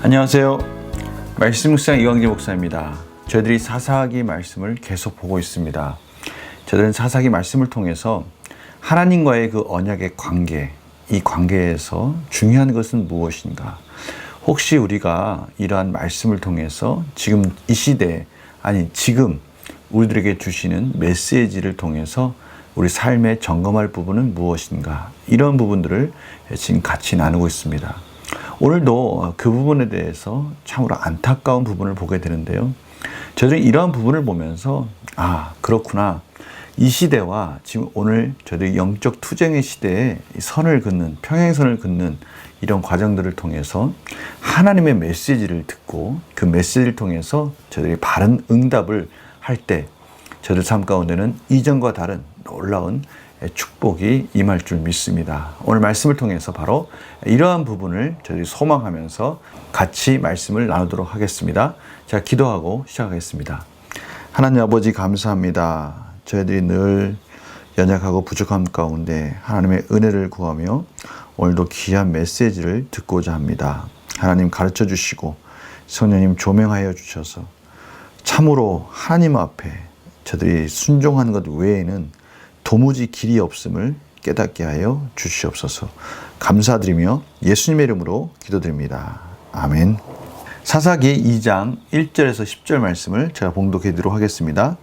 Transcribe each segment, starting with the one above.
안녕하세요. 말씀 묵상 이광재 목사입니다. 저희들이 사사기 말씀을 계속 보고 있습니다. 저희들은 사사기 말씀을 통해서 하나님과의 그 언약의 관계, 이 관계에서 중요한 것은 무엇인가? 혹시 우리가 이러한 말씀을 통해서 지금 이 시대에, 지금 우리들에게 주시는 메시지를 통해서 우리 삶에 점검할 부분은 무엇인가? 이런 부분들을 지금 같이 나누고 있습니다. 오늘도 그 부분에 대해서 참으로 안타까운 부분을 보게 되는데요. 저희들이 이러한 부분을 보면서 그렇구나. 이 시대와 지금 오늘 저희들이 영적 투쟁의 시대에 선을 긋는, 평행선을 긋는 이런 과정들을 통해서 하나님의 메시지를 듣고 그 메시지를 통해서 저희들이 바른 응답을 할 때 저희들 삶 가운데는 이전과 다른 놀라운 축복이 임할 줄 믿습니다. 오늘 말씀을 통해서 바로 이러한 부분을 저희들이 소망하면서 같이 말씀을 나누도록 하겠습니다. 제가 기도하고 시작하겠습니다. 하나님 아버지 감사합니다. 저희들이 늘 연약하고 부족함 가운데 하나님의 은혜를 구하며 오늘도 귀한 메시지를 듣고자 합니다. 하나님 가르쳐 주시고 성령님 조명하여 주셔서 참으로 하나님 앞에 저들이 순종하는 것 외에는 도무지 길이 없음을 깨닫게 하여 주시옵소서. 감사드리며 예수님의 이름으로 기도드립니다. 아멘. 사사기 2장 1절에서 10절 말씀을 제가 봉독해 드리도록 하겠습니다.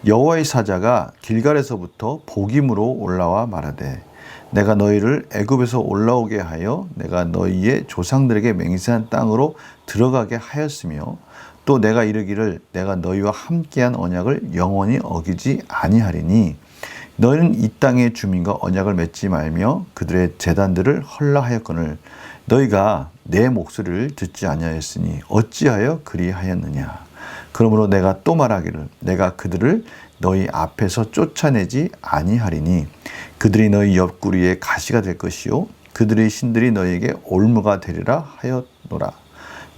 여호와의 사자가 길갈에서부터 복임으로 올라와 말하되 내가 너희를 애굽에서 올라오게 하여 내가 너희의 조상들에게 맹세한 땅으로 들어가게 하였으며 또 내가 이르기를 내가 너희와 함께한 언약을 영원히 어기지 아니하리니 너희는 이 땅의 주민과 언약을 맺지 말며 그들의 제단들을 헐라하였거늘 너희가 내 목소리를 듣지 아니하였으니 어찌하여 그리하였느냐. 그러므로 내가 또 말하기를 내가 그들을 너희 앞에서 쫓아내지 아니하리니 그들이 너희 옆구리에 가시가 될 것이요 그들의 신들이 너희에게 올무가 되리라 하였노라.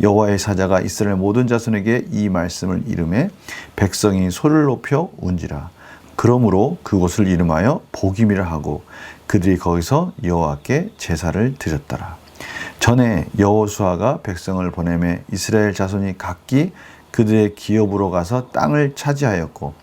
여호와의 사자가 이스라엘 모든 자손에게 이 말씀을 이르매 백성이 소리를 높여 운지라. 그러므로 그곳을 이름하여 복임이라 하고 그들이 거기서 여호와께 제사를 드렸더라. 전에 여호수아가 백성을 보내매 이스라엘 자손이 각기 그들의 기업으로 가서 땅을 차지하였고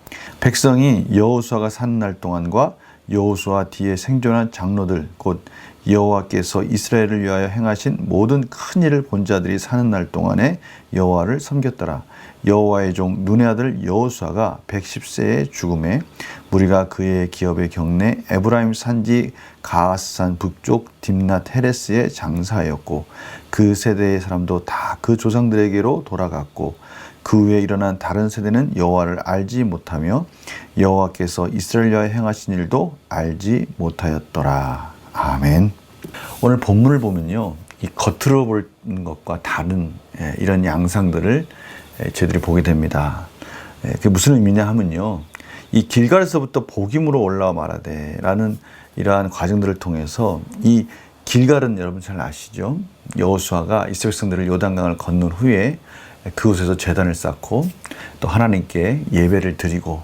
백성이 여호수아가 사는 날 동안과 여호수아 뒤에 생존한 장로들 곧 여호와께서 이스라엘을 위하여 행하신 모든 큰 일을 본 자들이 사는 날 동안에 여호와를 섬겼더라. 여호와의 종 눈의 아들 여호수아가 110세에 죽음에 무리가 그의 기업의 경내 에브라임 산지 가하스산 북쪽 딥낫 헤레스에 장사하였고 그 세대의 사람도 다 그 조상들에게로 돌아갔고 그 후에 일어난 다른 세대는 여호와를 알지 못하며 여호와께서 이스라엘 위하여 행하신 일도 알지 못하였더라. 아멘. 오늘 본문을 보면요, 이 겉으로 보는 것과 다른 이런 양상들을 저희들이 보게 됩니다. 그게 무슨 의미냐 하면요, 이 길갈에서부터 복임으로 올라와 말하되 라는 이러한 과정들을 통해서 이 길갈은 여러분 잘 아시죠? 여호수아가 이스라엘 백성들을 요단강을 건넌 후에 그곳에서 제단을 쌓고 또 하나님께 예배를 드리고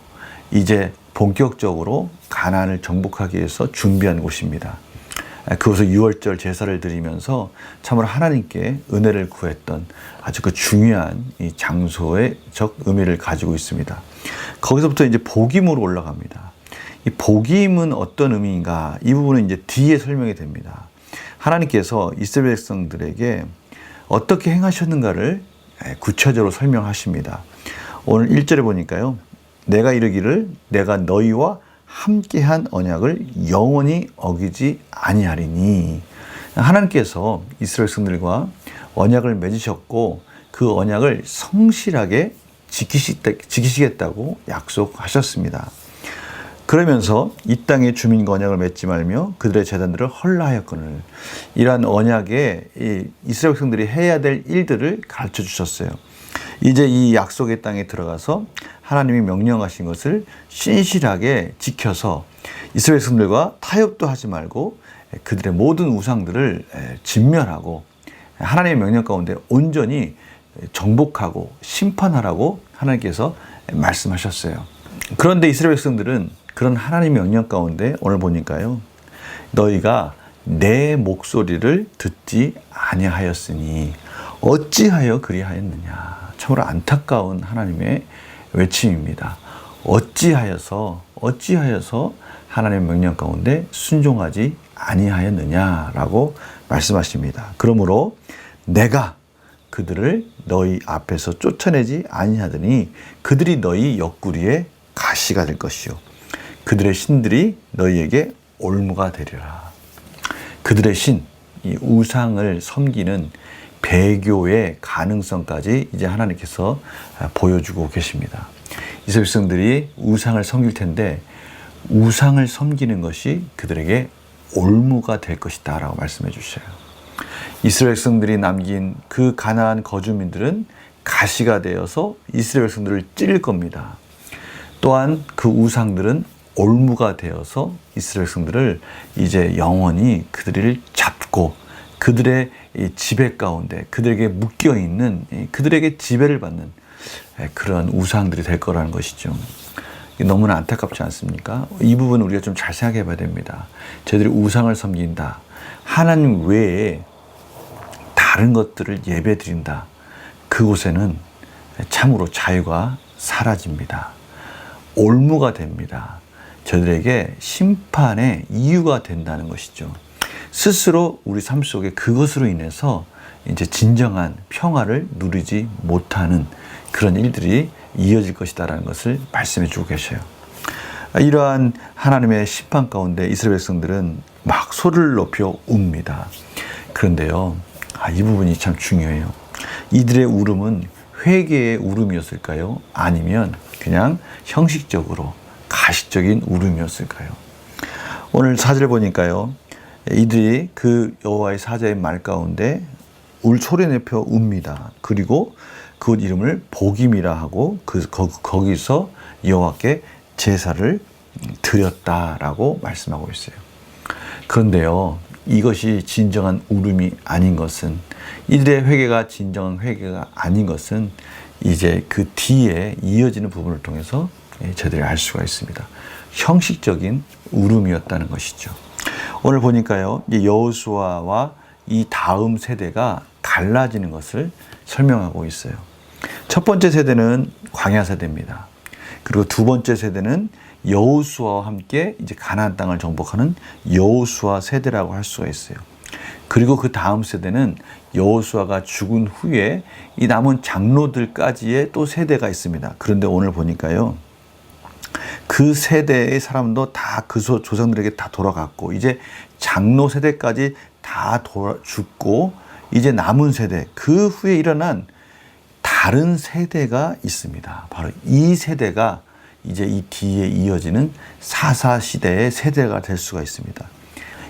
이제 본격적으로 가나안을 정복하기 위해서 준비한 곳입니다. 그곳에 유월절 제사를 드리면서 참으로 하나님께 은혜를 구했던 아주 그 중요한 이 장소의 적 의미를 가지고 있습니다. 거기서부터 이제 복임으로 올라갑니다. 이 복임은 어떤 의미인가? 이 부분은 이제 뒤에 설명이 됩니다. 하나님께서 이스라엘 백성들에게 어떻게 행하셨는가를 구체적으로 설명하십니다. 오늘 1절에 보니까요. 내가 이르기를 내가 너희와 함께한 언약을 영원히 어기지 아니하리니. 하나님께서 이스라엘 백성들과 언약을 맺으셨고 그 언약을 성실하게 지키시겠다고 약속하셨습니다. 그러면서 이 땅의 주민과 언약을 맺지 말며 그들의 제단들을 헐라하였거늘 이러한 언약에 이스라엘 백성들이 해야 될 일들을 가르쳐 주셨어요. 이제 이 약속의 땅에 들어가서 하나님이 명령하신 것을 신실하게 지켜서 이스라엘 백성들과 타협도 하지 말고 그들의 모든 우상들을 진멸하고 하나님의 명령 가운데 온전히 정복하고 심판하라고 하나님께서 말씀하셨어요. 그런데 이스라엘 백성들은 그런 하나님의 명령 가운데 오늘 보니까요. 너희가 내 목소리를 듣지 아니하였으니 어찌하여 그리하였느냐. 참으로 안타까운 하나님의 외침입니다. 어찌하여서 하나님의 명령 가운데 순종하지 아니하였느냐라고 말씀하십니다. 그러므로 내가 그들을 너희 앞에서 쫓아내지 아니하더니 그들이 너희 옆구리에 가시가 될 것이요 그들의 신들이 너희에게 올무가 되리라. 그들의 신, 이 우상을 섬기는 배교의 가능성까지 이제 하나님께서 보여주고 계십니다. 이스라엘 백성들이 우상을 섬길 텐데 우상을 섬기는 것이 그들에게 올무가 될 것이다 라고 말씀해 주셔요. 이스라엘 백성들이 남긴 그 가나안 거주민들은 가시가 되어서 이스라엘 백성들을 찌를 겁니다. 또한 그 우상들은 올무가 되어서 이스라엘 백성들을 이제 영원히 그들을 잡고 그들의 지배 가운데 그들에게 묶여있는 그들에게 지배를 받는 그런 우상들이 될 거라는 것이죠. 너무나 안타깝지 않습니까? 이 부분은 우리가 좀 잘 생각해 봐야 됩니다. 저희들이 우상을 섬긴다. 하나님 외에 다른 것들을 예배 드린다. 그곳에는 참으로 자유가 사라집니다. 올무가 됩니다. 저들에게 심판의 이유가 된다는 것이죠. 스스로 우리 삶 속에 그것으로 인해서 이제 진정한 평화를 누리지 못하는 그런 일들이 이어질 것이다라는 것을 말씀해 주고 계셔요. 이러한 하나님의 심판 가운데 이스라엘 백성들은 막 소리를 높여 웁니다. 그런데요, 이 부분이 참 중요해요. 이들의 울음은 회개의 울음이었을까요? 아니면 그냥 형식적으로 가식적인 울음이었을까요? 오늘 사절을 보니까요, 이들이 그 여호와의 사자의 말 가운데 소리 내며 웁니다. 그리고 그 이름을 복임이라 하고 거기서 여호와께 제사를 드렸다라고 말씀하고 있어요. 그런데요, 이것이 진정한 울음이 아닌 것은, 이들의 회개가 진정한 회개가 아닌 것은 이제 그 뒤에 이어지는 부분을 통해서 저희들이 알 수가 있습니다. 형식적인 울음이었다는 것이죠. 오늘 보니까요, 여호수아와 이 다음 세대가 갈라지는 것을 설명하고 있어요. 첫 번째 세대는 광야 세대입니다. 그리고 두 번째 세대는 여호수아와 함께 이제 가나안 땅을 정복하는 여호수아 세대라고 할 수가 있어요. 그리고 그 다음 세대는 여호수아가 죽은 후에 이 남은 장로들까지의 또 세대가 있습니다. 그런데 오늘 보니까요, 그 세대의 사람도 다 그 조상들에게 다 돌아갔고 이제 장로 세대까지 다 죽고 이제 남은 세대, 그 후에 일어난 다른 세대가 있습니다. 바로 이 세대가 이제 이 뒤에 이어지는 사사시대의 세대가 될 수가 있습니다.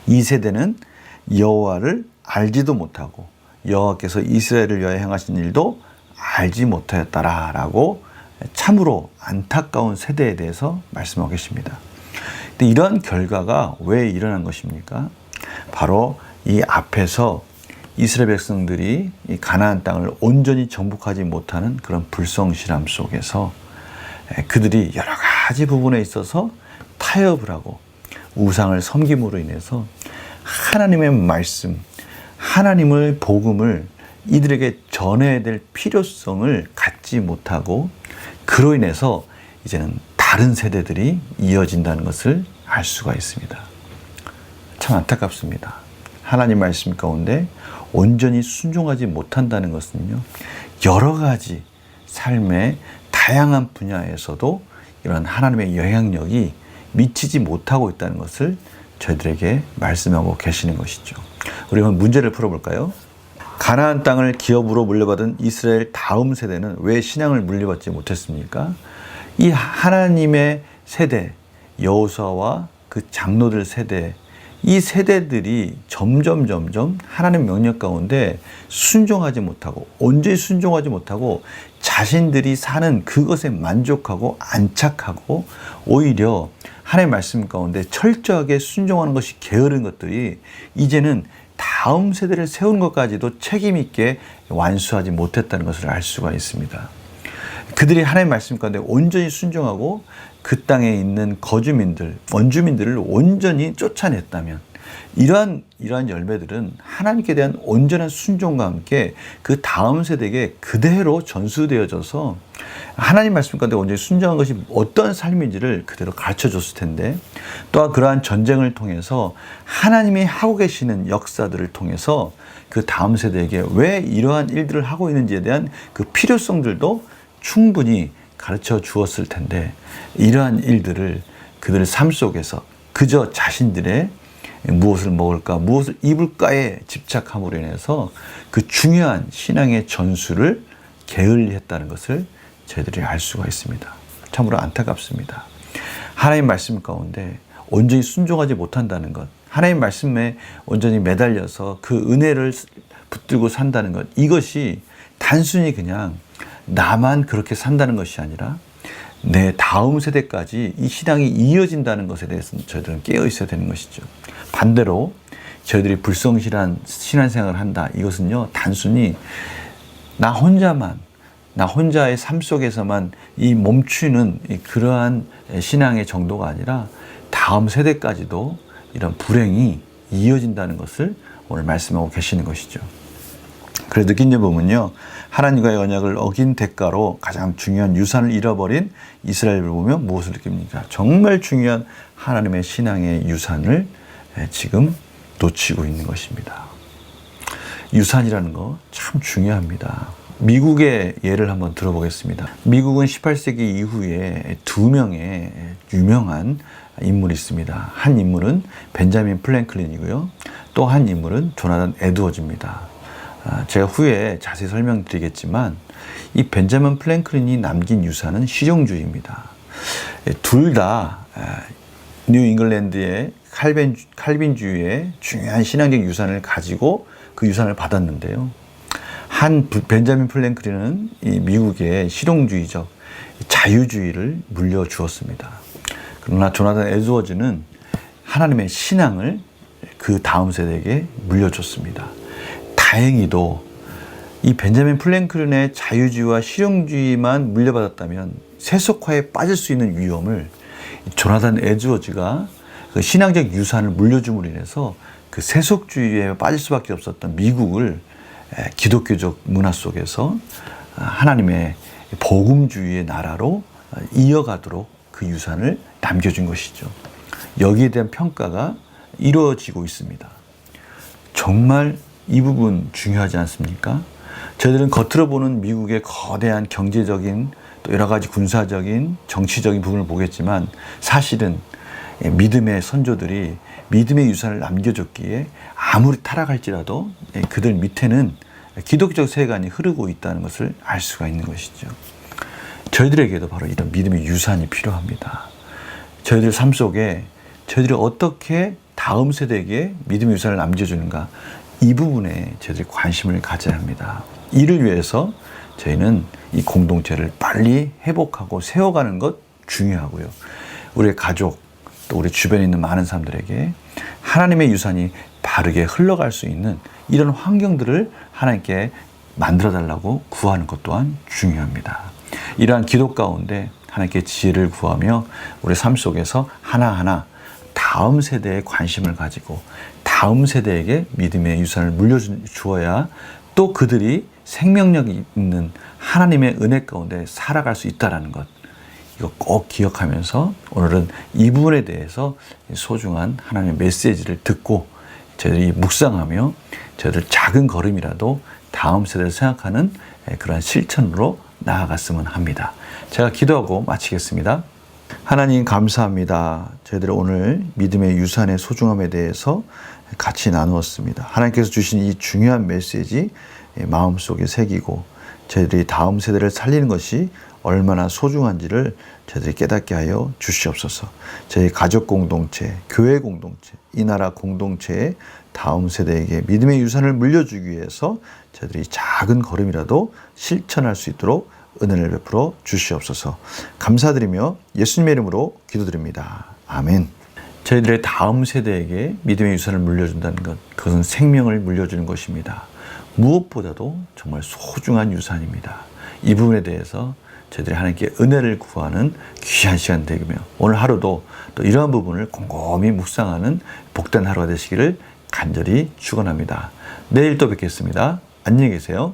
이 세대는 여호와를 알지도 못하고 여호와께서 이스라엘을 위하여 행하신 일도 알지 못하였다라고 참으로 안타까운 세대에 대해서 말씀하고 계십니다. 근데 이러한 결과가 왜 일어난 것입니까? 바로 이 앞에서 이스라엘 백성들이 이 가나안 땅을 온전히 정복하지 못하는 그런 불성실함 속에서 그들이 여러 가지 부분에 있어서 타협을 하고 우상을 섬김으로 인해서 하나님의 말씀, 하나님의 복음을 이들에게 전해야 될 필요성을 갖지 못하고 그로 인해서 이제는 다른 세대들이 이어진다는 것을 알 수가 있습니다. 참 안타깝습니다. 하나님 말씀 가운데 온전히 순종하지 못한다는 것은요, 여러 가지 삶의 다양한 분야에서도 이런 하나님의 영향력이 미치지 못하고 있다는 것을 저희들에게 말씀하고 계시는 것이죠. 우리 한번 문제를 풀어볼까요? 가나안 땅을 기업으로 물려받은 이스라엘 다음 세대는 왜 신앙을 물려받지 못했습니까? 이 하나님의 세대, 여호수아와 그 장로들 세대, 이 세대들이 점점 하나님 명령 가운데 순종하지 못하고 온전히 순종하지 못하고 자신들이 사는 그것에 만족하고 안착하고 오히려 하나님의 말씀 가운데 철저하게 순종하는 것이 게으른 것들이 이제는 다음 세대를 세우는 것까지도 책임 있게 완수하지 못했다는 것을 알 수가 있습니다. 그들이 하나님의 말씀 가운데 온전히 순종하고 그 땅에 있는 거주민들, 원주민들을 온전히 쫓아냈다면, 이러한 열매들은 하나님께 대한 온전한 순종과 함께 그 다음 세대에게 그대로 전수되어져서 하나님 말씀 가운데 온전히 순종한 것이 어떤 삶인지를 그대로 가르쳐 줬을 텐데, 또한 그러한 전쟁을 통해서 하나님이 하고 계시는 역사들을 통해서 그 다음 세대에게 왜 이러한 일들을 하고 있는지에 대한 그 필요성들도 충분히 가르쳐 주었을 텐데, 이러한 일들을 그들의 삶 속에서 그저 자신들의 무엇을 먹을까, 무엇을 입을까에 집착함으로 인해서 그 중요한 신앙의 전수를 게을리했다는 것을 저희들이 알 수가 있습니다. 참으로 안타깝습니다. 하나님 말씀 가운데 온전히 순종하지 못한다는 것, 하나님 말씀에 온전히 매달려서 그 은혜를 붙들고 산다는 것, 이것이 단순히 그냥 나만 그렇게 산다는 것이 아니라 내 다음 세대까지 이 신앙이 이어진다는 것에 대해서는 저희들은 깨어 있어야 되는 것이죠. 반대로 저희들이 불성실한 신앙생활을 한다, 이것은요 단순히 나 혼자의 삶 속에서만 이 멈추는 그러한 신앙의 정도가 아니라 다음 세대까지도 이런 불행이 이어진다는 것을 오늘 말씀하고 계시는 것이죠. 그래서 느낀 점 보면요, 하나님과의 언약을 어긴 대가로 가장 중요한 유산을 잃어버린 이스라엘을 보면 무엇을 느낍니까? 정말 중요한 하나님의 신앙의 유산을 지금 놓치고 있는 것입니다. 유산이라는 거 참 중요합니다. 미국의 예를 한번 들어보겠습니다. 미국은 18세기 이후에 두 명의 유명한 인물이 있습니다. 한 인물은 벤자민 플랭클린이고요. 또 한 인물은 조나단 에드워즈입니다. 제가 후에 자세히 설명드리겠지만 이 벤자민 플랭클린이 남긴 유산은 실용주의입니다. 둘 다 뉴 잉글랜드의 칼빈주의의 중요한 신앙적 유산을 가지고 그 유산을 받았는데요. 한 벤자민 플랭클린은 이 미국의 실용주의적 자유주의를 물려주었습니다. 그러나 조나단 에드워즈는 하나님의 신앙을 그 다음 세대에게 물려줬습니다. 다행히도 이 벤자민 플랭클린의 자유주의와 실용주의만 물려받았다면 세속화에 빠질 수 있는 위험을 조나단 에드워즈가 그 신앙적 유산을 물려줌으로 인해서 그 세속주의에 빠질 수밖에 없었던 미국을 기독교적 문화 속에서 하나님의 복음주의의 나라로 이어가도록 그 유산을 남겨준 것이죠. 여기에 대한 평가가 이루어지고 있습니다. 정말 이 부분 중요하지 않습니까? 저희들은 겉으로 보는 미국의 거대한 경제적인 또 여러 가지 군사적인 정치적인 부분을 보겠지만, 사실은 믿음의 선조들이 믿음의 유산을 남겨줬기에 아무리 타락할지라도 그들 밑에는 기독교적 세간이 흐르고 있다는 것을 알 수가 있는 것이죠. 저희들에게도 바로 이런 믿음의 유산이 필요합니다. 저희들 삶 속에 저희들이 어떻게 다음 세대에게 믿음의 유산을 남겨주는가, 이 부분에 저희들이 관심을 가져야 합니다. 이를 위해서 저희는 이 공동체를 빨리 회복하고 세워가는 것 중요하고요. 우리의 가족, 또 우리 주변에 있는 많은 사람들에게 하나님의 유산이 바르게 흘러갈 수 있는 이런 환경들을 하나님께 만들어달라고 구하는 것 또한 중요합니다. 이러한 기도 가운데 하나님께 지혜를 구하며 우리 삶 속에서 하나하나 다음 세대에 관심을 가지고 다음 세대에게 믿음의 유산을 물려주어야 또 그들이 생명력 있는 하나님의 은혜 가운데 살아갈 수 있다는 것, 이거 꼭 기억하면서 오늘은 이 부분에 대해서 소중한 하나님의 메시지를 듣고 저희들이 묵상하며 저희들 작은 걸음이라도 다음 세대를 생각하는 그런 실천으로 나아갔으면 합니다. 제가 기도하고 마치겠습니다. 하나님 감사합니다. 저희들 오늘 믿음의 유산의 소중함에 대해서 같이 나누었습니다. 하나님께서 주신 이 중요한 메시지 마음속에 새기고 저희들이 다음 세대를 살리는 것이 얼마나 소중한지를 저희들이 깨닫게 하여 주시옵소서. 저희 가족 공동체, 교회 공동체, 이 나라 공동체의 다음 세대에게 믿음의 유산을 물려주기 위해서 저희들이 작은 걸음이라도 실천할 수 있도록 은혜를 베풀어 주시옵소서. 감사드리며 예수님의 이름으로 기도드립니다. 아멘. 저희들의 다음 세대에게 믿음의 유산을 물려준다는 것, 그것은 생명을 물려주는 것입니다. 무엇보다도 정말 소중한 유산입니다. 이 부분에 대해서 저희들이 하나님께 은혜를 구하는 귀한 시간 되며 오늘 하루도 또 이러한 부분을 곰곰이 묵상하는 복된 하루가 되시기를 간절히 축원합니다. 내일 또 뵙겠습니다. 안녕히 계세요.